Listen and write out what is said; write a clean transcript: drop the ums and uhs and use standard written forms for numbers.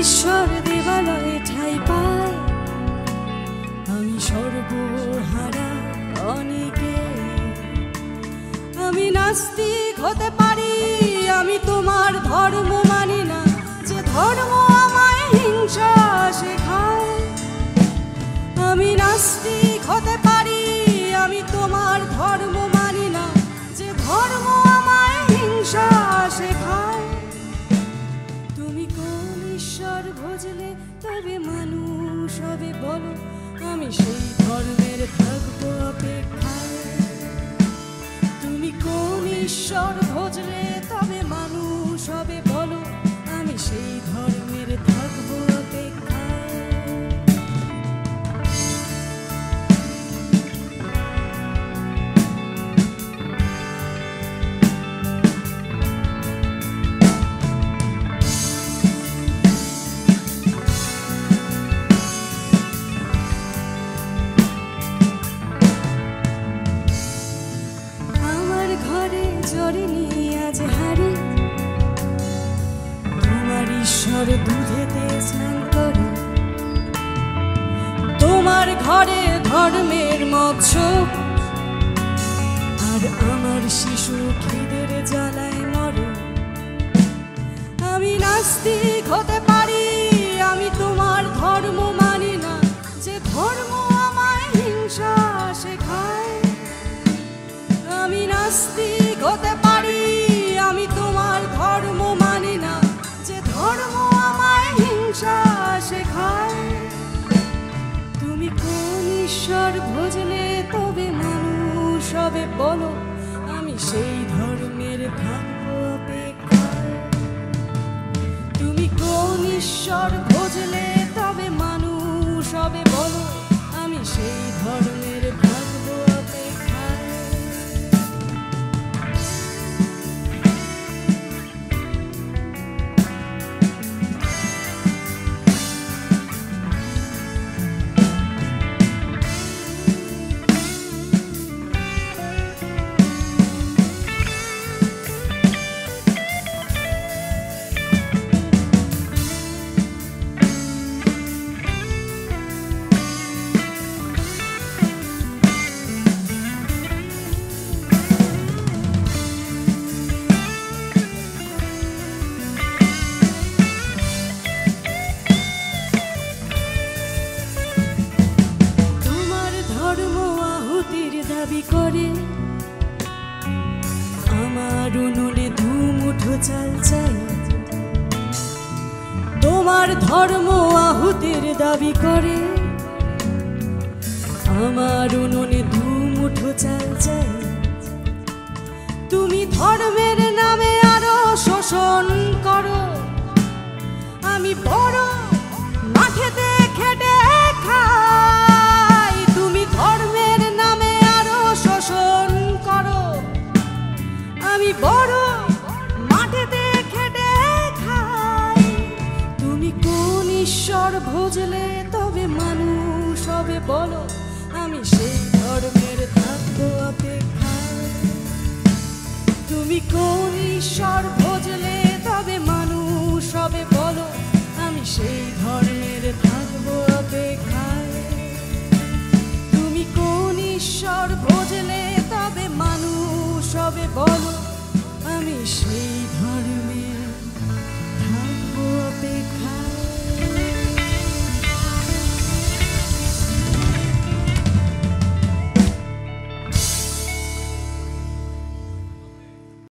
ঈশ্বর দেবালয়ে ঠাঁই পায়, আমি সর্বহারা অনেকে। আমি নাস্তিক হতে পারি, আমি তোমার ধর্ম মানি না, যে ধর্ম আমায় হিংসা শেখায়। আমি নাস্তিক হতে পারি, আমি তোমার ধর্ম মানি না, যে ধর্ম আমায় হিংসা শেখায়। তুমি কোন ঈশ্বর ভজলে তবে মানুষ হবে বলো, আমি সেই ধর্মের থাকবো অপেক্ষায়। তুমি কোন ঈশ্বর ভজলে তবে মানুষ হবে বলো, আমি সেই ধর্মের থাকবো অপেক্ষায়। জরিনি আজ হারি, তোমার ঈশ্বর দুধেতে স্নান করে। তোমার ঘরে ধর্মের মৎস্য, আর আমার শিশু খিদের জ্বালায় মরে। আমি নাস্তিক হতে পারি, আমি তোমার ধর্ম মানি না, যে ধর্ম আমায় হিংসা শেখায়। আমি নাস্তিক হতে পারি, আমি তোমার ধর্ম মানি না, যে ধর্ম আমায় হিংসা শেখায়। তুমি কোন ঈশ্বর ভজলে তবে মানুষ হবে বলো, আমি সেই ধর্মের থাকবো অপেক্ষায়। তুমি কোন ঈশ্বর ভজলে তবে মানুষ হবে বলো, আমি সেই ধর্মের থাকবো অপেক্ষায়। দাবি করে আমার উনুনে ধুমুঠো চাল চাই। তোমার ধর্ম আহুতির দাবি করে আমার উনুনে ধুমুঠো চাল চাই। তুমি ধর্মের নামে আরো শোষণ করো, আমি বড় মাঠেতে খেটে খাই। তুমি ধর্মের নামে আরো শোষণ করো, আমি বড় মাঠেতে খেটে খাই। তুমি কোন ঈশ্বর ভজলে তবে মানুষ হবে বলো, আমি সেই ধর্মের থাকবো অপেক্ষায়। তুমি কোন ঈশ্বর ভজলে তবে মানুষ হবে বলো, আমি সেই ধর্মের থাকবো অপেক্ষায়। তুমি কোন ঈশ্বর ভজলে তবে মানুষ হবে বলো,